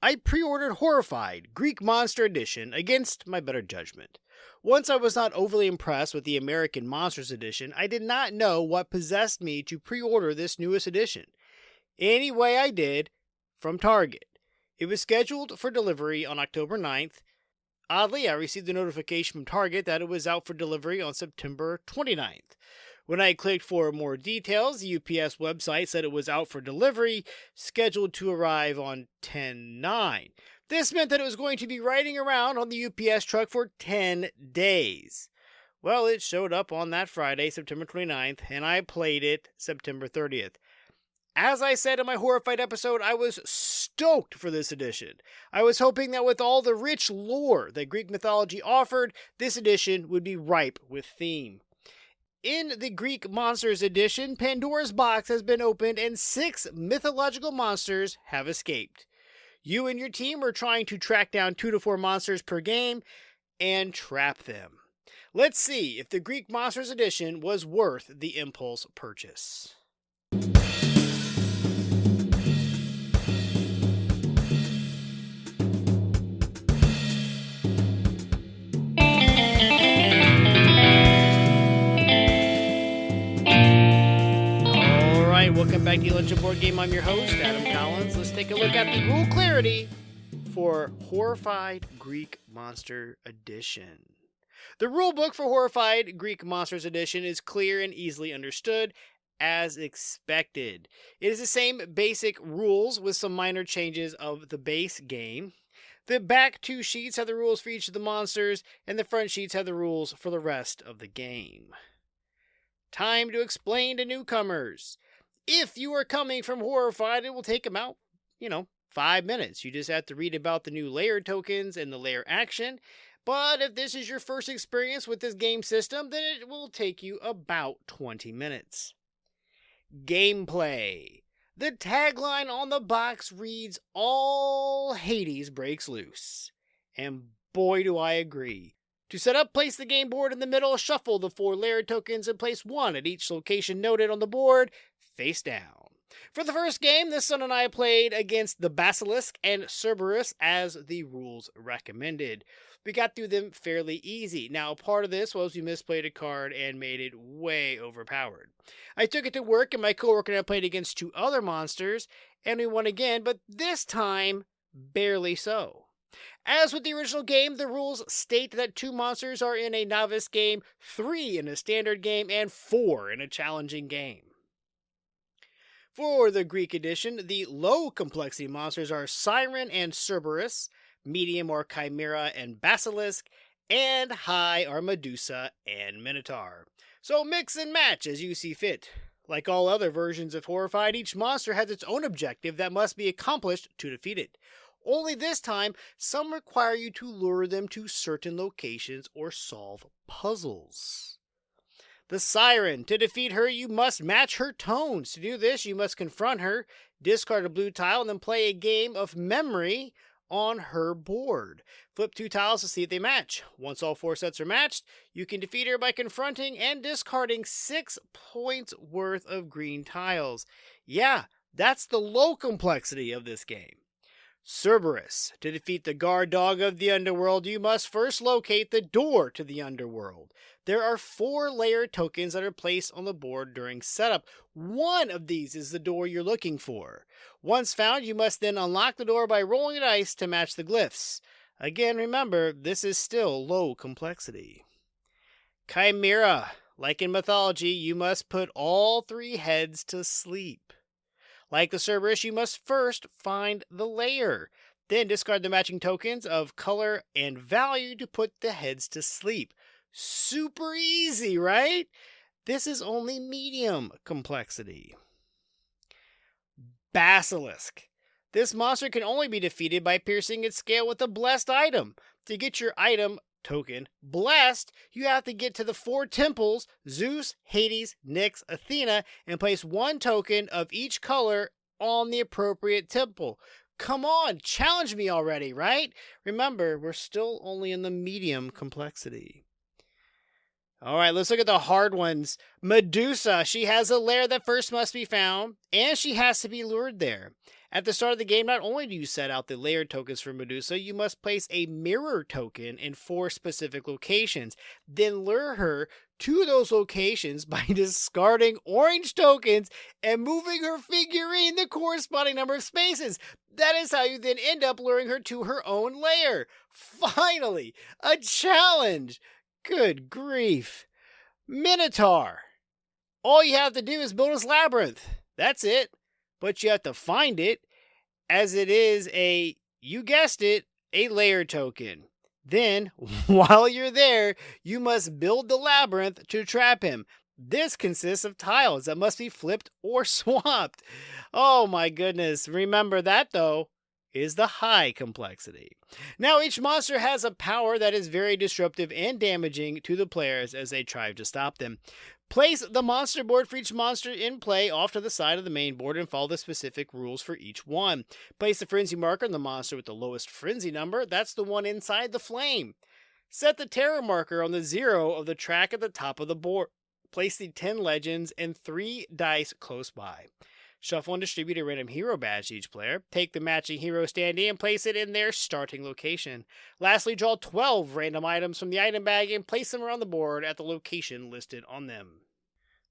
I pre-ordered Horrified, Greek Monster Edition, against my better judgment. Once I was not overly impressed with the American Monsters Edition, I did not know what possessed me to pre-order this newest edition. Anyway, I did, from Target. It was scheduled for delivery on October 9th. Oddly, I received a notification from Target that it was out for delivery on September 29th. When I clicked for more details, the UPS website said it was out for delivery, scheduled to arrive on 10/9. This meant that it was going to be riding around on the UPS truck for 10 days. Well, it showed up on that Friday, September 29th, and I played it September 30th. As I said in my Horrified episode, I was stoked for this edition. I was hoping that with all the rich lore that Greek mythology offered, this edition would be ripe with theme. In the Greek Monsters edition, Pandora's box has been opened and 6 mythological monsters have escaped. You and your team are trying to track down 2 to 4 monsters per game and trap them. Let's see if the Greek Monsters edition was worth the impulse purchase. Welcome back to Lunch Board Game. I'm your host, Adam Collins. Let's take a look at the rule clarity for Horrified Greek Monster Edition. The rulebook for Horrified Greek Monsters Edition is clear and easily understood, as expected. It is the same basic rules with some minor changes of the base game. The back 2 sheets have the rules for each of the monsters, and the front sheets have the rules for the rest of the game. Time to explain to newcomers. If you are coming from Horrified, it will take about, 5 minutes. You just have to read about the new layer tokens and the layer action. But if this is your first experience with this game system, then it will take you about 20 minutes. Gameplay. The tagline on the box reads, "All Hades breaks loose." And boy, do I agree. To set up, place the game board in the middle, shuffle the 4 layer tokens, and place 1 at each location noted on the board, face down. For the first game, this son and I played against the Basilisk and Cerberus as the rules recommended. We got through them fairly easy. Now, part of this was we misplayed a card and made it way overpowered. I took it to work, and my coworker and I played against 2 other monsters, and we won again, but this time, barely so. As with the original game, the rules state that 2 monsters are in a novice game, 3 in a standard game, and 4 in a challenging game. For the Greek edition, the low complexity monsters are Siren and Cerberus, medium are Chimera and Basilisk, and high are Medusa and Minotaur. So mix and match as you see fit. Like all other versions of Horrified, each monster has its own objective that must be accomplished to defeat it. Only this time, some require you to lure them to certain locations or solve puzzles. The Siren. To defeat her, you must match her tones. To do this, you must confront her, discard a blue tile, and then play a game of memory on her board. Flip 2 tiles to see if they match. Once all 4 sets are matched, you can defeat her by confronting and discarding 6 points worth of green tiles. Yeah, that's the low complexity of this game. Cerberus. To defeat the guard dog of the underworld, you must first locate the door to the underworld. There are 4 layer tokens that are placed on the board during setup. One of these is the door you're looking for. Once found, you must then unlock the door by rolling a dice to match the glyphs. Again, remember, this is still low complexity. Chimera. Like in mythology, you must put all 3 heads to sleep. Like the Cerberus, you must first find the layer. Then discard the matching tokens of color and value to put the heads to sleep. Super easy, right? This is only medium complexity. Basilisk. This monster can only be defeated by piercing its scale with a blessed item. To get your item token blessed, you have to get to the 4 temples, Zeus, Hades, Nyx, Athena, and place 1 token of each color on the appropriate temple. Come on, challenge me already, right? Remember, we're still only in the medium complexity. All right, let's look at the hard ones. Medusa, she has a lair that first must be found, and she has to be lured there. At the start of the game, not only do you set out the lair tokens for Medusa, you must place a mirror token in 4 specific locations. Then lure her to those locations by discarding orange tokens and moving her figurine the corresponding number of spaces. That is how you then end up luring her to her own lair. Finally, a challenge! Good grief. Minotaur. All you have to do is build his labyrinth. That's it. But you have to find it, as it is you guessed it, a layer token. Then, while you're there, you must build the labyrinth to trap him. This consists of tiles that must be flipped or swapped. Oh my goodness. Remember that, though, is the high complexity. Now, each monster has a power that is very disruptive and damaging to the players as they try to stop them. Place the monster board for each monster in play off to the side of the main board and follow the specific rules for each one. Place the frenzy marker on the monster with the lowest frenzy number. That's the one inside the flame. Set the terror marker on the 0 of the track at the top of the board. Place the 10 legends and 3 dice close by. Shuffle and distribute a random hero badge to each player. Take the matching hero standee and place it in their starting location. Lastly, draw 12 random items from the item bag and place them around the board at the location listed on them.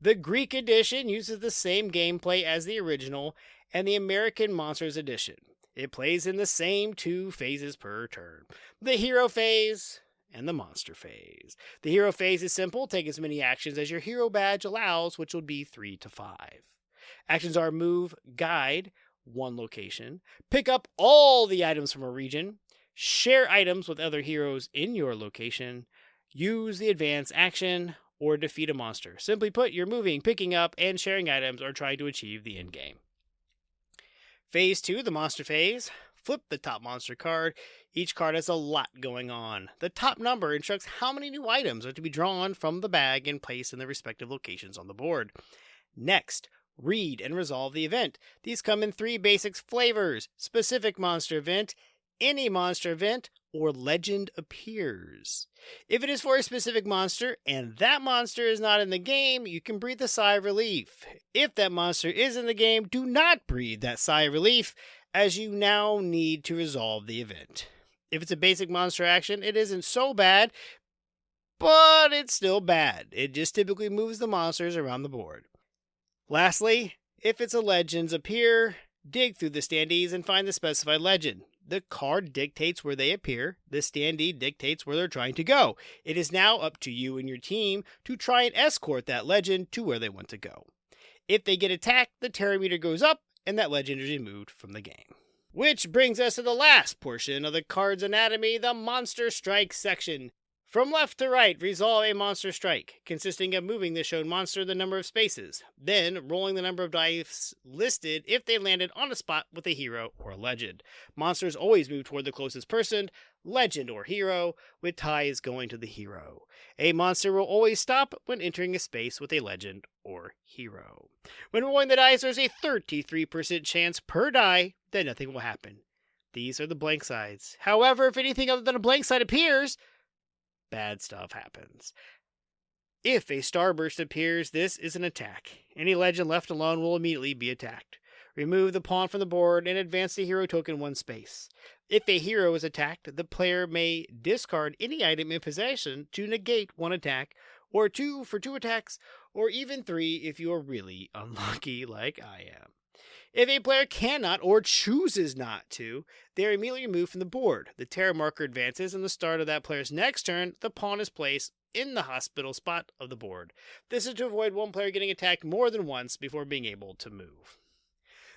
The Greek edition uses the same gameplay as the original and the American Monsters edition. It plays in the same 2 phases per turn. The hero phase and the monster phase. The hero phase is simple. Take as many actions as your hero badge allows, which will be 3 to 5. Actions are move, guide, 1 location, pick up all the items from a region, share items with other heroes in your location, use the advance action, or defeat a monster. Simply put, you're moving, picking up, and sharing items or trying to achieve the end game. Phase 2, the monster phase. Flip the top monster card. Each card has a lot going on. The top number instructs how many new items are to be drawn from the bag and placed in their respective locations on the board. Next, read and resolve the event. These come in 3 basic flavors: specific monster event, any monster event, or legend appears. If it is for a specific monster and that monster is not in the game, you can breathe a sigh of relief. If that monster is in the game, do not breathe that sigh of relief, as you now need to resolve the event. If it's a basic monster action, it isn't so bad, but it's still bad. It just typically moves the monsters around the board. Lastly, if it's a legends appear, dig through the standees and find the specified legend. The card dictates where they appear. The standee dictates where they're trying to go. It is now up to you and your team to try and escort that legend to where they want to go. If they get attacked, the terror meter goes up and that legend is removed from the game. Which brings us to the last portion of the card's anatomy, the monster strike section. From left to right, resolve a monster strike, consisting of moving the shown monster the number of spaces, then rolling the number of dice listed if they landed on a spot with a hero or a legend. Monsters always move toward the closest person, legend or hero, with ties going to the hero. A monster will always stop when entering a space with a legend or hero. When rolling the dice, there's a 33% chance per die that nothing will happen. These are the blank sides. However, if anything other than a blank side appears, bad stuff happens. If a starburst appears, this is an attack. Any legend left alone will immediately be attacked. Remove the pawn from the board and advance the hero token 1 space. If a hero is attacked, the player may discard any item in possession to negate 1 attack, or 2 for 2 attacks, or even 3 if you are really unlucky like I am. If a player cannot or chooses not to, they are immediately removed from the board. The terror marker advances, and the start of that player's next turn, the pawn is placed in the hospital spot of the board. This is to avoid one player getting attacked more than once before being able to move.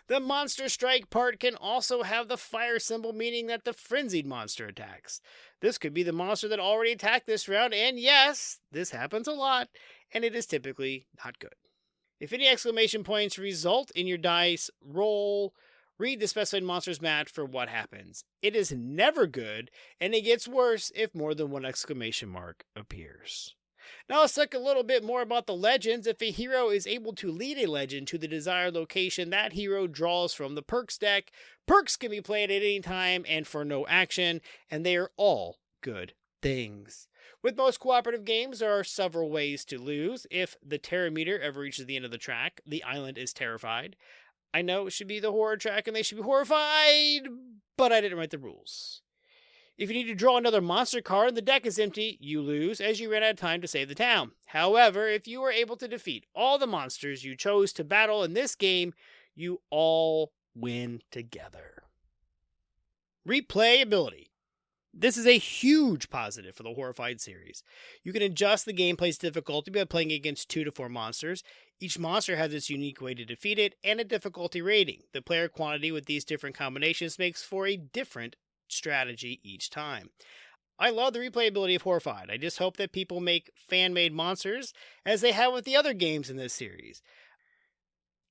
The monster strike part can also have the fire symbol, meaning that the frenzied monster attacks. This could be the monster that already attacked this round, and yes, this happens a lot, and it is typically not good. If any exclamation points result in your dice roll, read the specified monster's mat for what happens. It is never good, and it gets worse if more than 1 exclamation mark appears. Now let's talk a little bit more about the legends. If a hero is able to lead a legend to the desired location, that hero draws from the perks deck. Perks can be played at any time and for no action, and they are all good things. With most cooperative games, there are several ways to lose. If the terror meter ever reaches the end of the track, the island is terrified. I know it should be the horror track and they should be horrified, but I didn't write the rules. If you need to draw another monster card and the deck is empty, you lose as you ran out of time to save the town. However, if you were able to defeat all the monsters you chose to battle in this game, you all win together. Replayability. This is a huge positive for the Horrified series. You can adjust the gameplay's difficulty by playing against 2 to 4 monsters. Each monster has its unique way to defeat it and a difficulty rating. The player quantity with these different combinations makes for a different strategy each time. I love the replayability of Horrified. I just hope that people make fan-made monsters as they have with the other games in this series.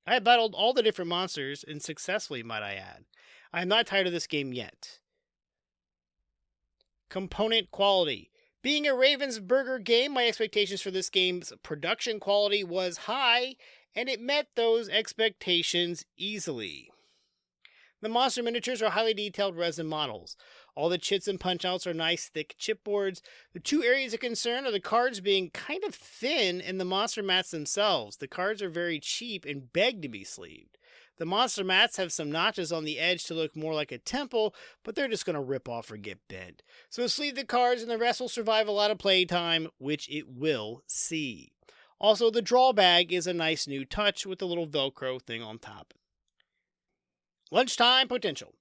I have battled all the different monsters and successfully, might I add. I am not tired of this game yet. Component quality. Being a Ravensburger game, my expectations for this game's production quality was high, and it met those expectations easily. The monster miniatures are highly detailed resin models. All the chits and punch-outs are nice, thick chipboards. The 2 areas of concern are the cards being kind of thin and the monster mats themselves. The cards are very cheap and beg to be sleeved. The monster mats have some notches on the edge to look more like a temple, but they're just going to rip off or get bent. So sleeve the cards and the rest will survive a lot of playtime, which it will see. Also, the draw bag is a nice new touch with a little Velcro thing on top. Lunchtime potential.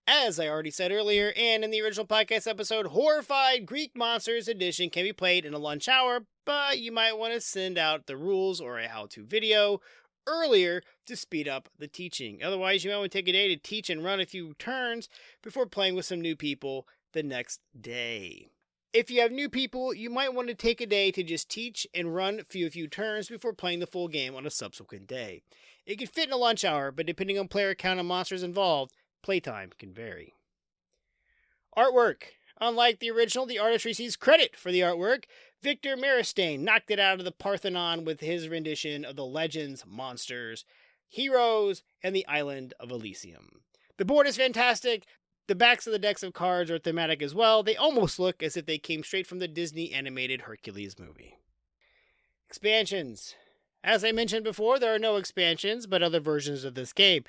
As I already said earlier, and in the original podcast episode, Horrified Greek Monsters Edition can be played in a lunch hour, but you might want to send out the rules or a how-to video earlier to speed up the teaching. Otherwise, you might want to take a day to teach and run a few turns before playing with some new people the next day. If you have new people, you might want to take a day to just teach and run a few turns before playing the full game on a subsequent day. It can fit in a lunch hour, but depending on player count and monsters involved, playtime can vary. Artwork. Unlike the original, the artist receives credit for the artwork. Victor Meristain knocked it out of the Parthenon with his rendition of the legends, monsters, heroes, and the island of Elysium. The board is fantastic. The backs of the decks of cards are thematic as well. They almost look as if they came straight from the Disney animated Hercules movie. Expansions. As I mentioned before, there are no expansions, but other versions of this game.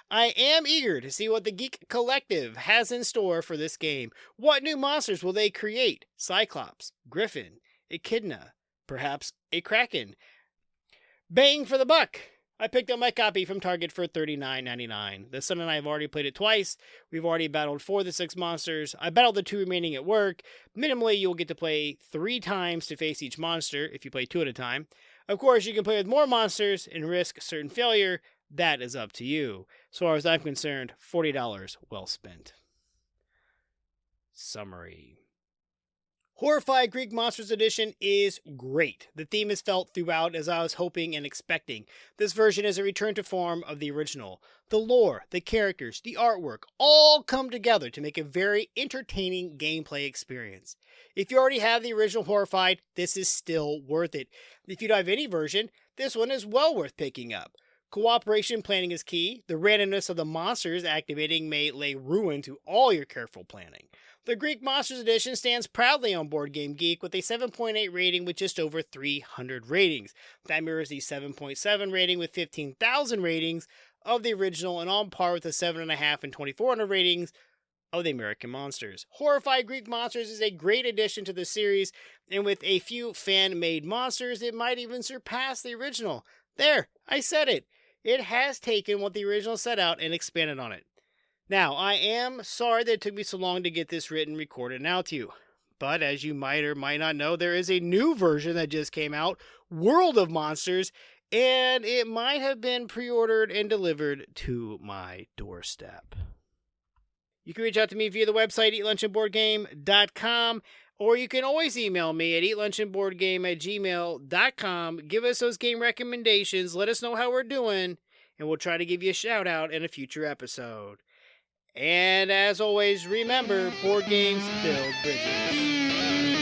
I am eager to see what the Geek Collective has in store for this game. What new monsters will they create? Cyclops, Griffin, Echidna, perhaps a Kraken. Bang for the buck! I picked up my copy from Target for $39.99. The son and I have already played it twice. We've already battled 4 of the 6 monsters. I battled the 2 remaining at work. Minimally, you'll get to play 3 times to face each monster if you play 2 at a time. Of course, you can play with more monsters and risk certain failure. That is up to you. So far as I'm concerned, $40 well spent. Summary. Horrified Greek Monsters Edition is great. The theme is felt throughout as I was hoping and expecting. This version is a return to form of the original. The lore, the characters, the artwork all come together to make a very entertaining gameplay experience. If you already have the original Horrified, this is still worth it. If you don't have any version, this one is well worth picking up. Cooperation planning is key. The randomness of the monsters activating may lay ruin to all your careful planning. The Greek Monsters Edition stands proudly on Board Game Geek with a 7.8 rating with just over 300 ratings. That mirrors the 7.7 rating with 15,000 ratings of the original and on par with the 7.5 and 2,400 ratings of the American Monsters. Horrified Greek Monsters is a great addition to the series, and with a few fan-made monsters, it might even surpass the original. There, I said it. It has taken what the original set out and expanded on it. Now, I am sorry that it took me so long to get this written, recorded, and out to you. But as you might or might not know, there is a new version that just came out, World of Monsters, and it might have been pre-ordered and delivered to my doorstep. You can reach out to me via the website, eatlunchandboardgame.com, or you can always email me at eatlunchandboardgame@gmail.com. Give us those game recommendations, let us know how we're doing, and we'll try to give you a shout out in a future episode. And as always, remember, board games build bridges.